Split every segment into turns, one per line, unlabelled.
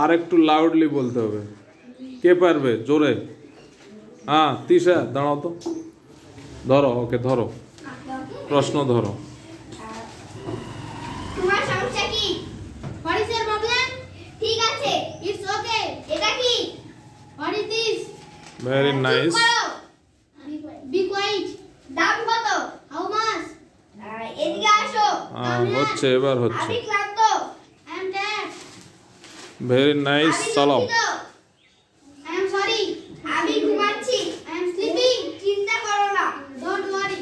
আর একটু লাউডলি বলতে হবে। কে পারবে জোরে? হ্যাঁ তিশা দাঁড়াও তো, ধরো ওকে, ধরো প্রশ্ন ধরো।
তোমার সমস্যা কি? What is your problem? ঠিক আছে, it's okay. এটা কি? What is this?
Very nice.
Be quiet. দাম কত? How much? এদিকে আসো।
হচ্ছে, এবার হচ্ছে।
আমি ক্লান্ত। I am tired.
Very nice. চলো।
I am sorry. আমি ঘুমাচ্ছি। I am sleeping. চিন্তা করো না। Don't worry.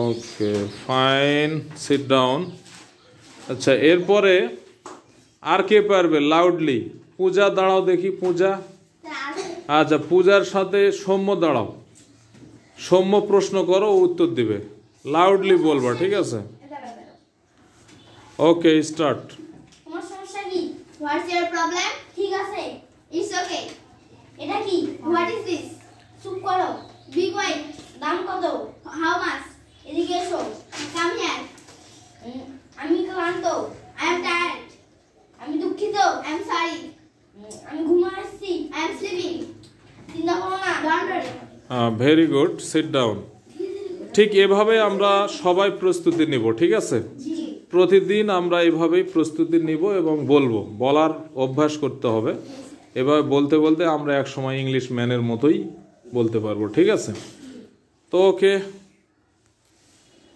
Okay, fine. Sit down. আচ্ছা, এরপরে আর কে পারবে লাউডলি? পূজা দাঁড়াও দেখি, পূজা। আচ্ছা, পূজার সাথে সৌম্য দাঁড়াও। সৌম্য প্রশ্ন করো, ও উত্তর দিবে। লাউডলি বলবা, ঠিক আছে? ওকে, স্টার্ট।
তোমার সমস্যা কি? What's your problem? ঠিক আছে, it's okay. এটা কি? What is this? চুপ করো। Be quiet. দাম কত? How much? এদিকে এসো। Come here. আমি ক্লান্ত। I am tired. আমি দুঃখিত। I am sorry. আমি ঘুমাচ্ছি। I am sleeping. চিন্তা করো না। Don't worry.
Very good, sit down. ঠিক এভাবে আমরা সবাই প্রস্তুতি নিব, ঠিক আছে? প্রতিদিন আমরা এভাবেই প্রস্তুতি নিব এবং বলবো, বলার অভ্যাস করতে হবে। এভাবে বলতে বলতে আমরা এক সময় ইংলিশ ম্যানের মতোই বলতে পারবো, ঠিক আছে? তো ওকে।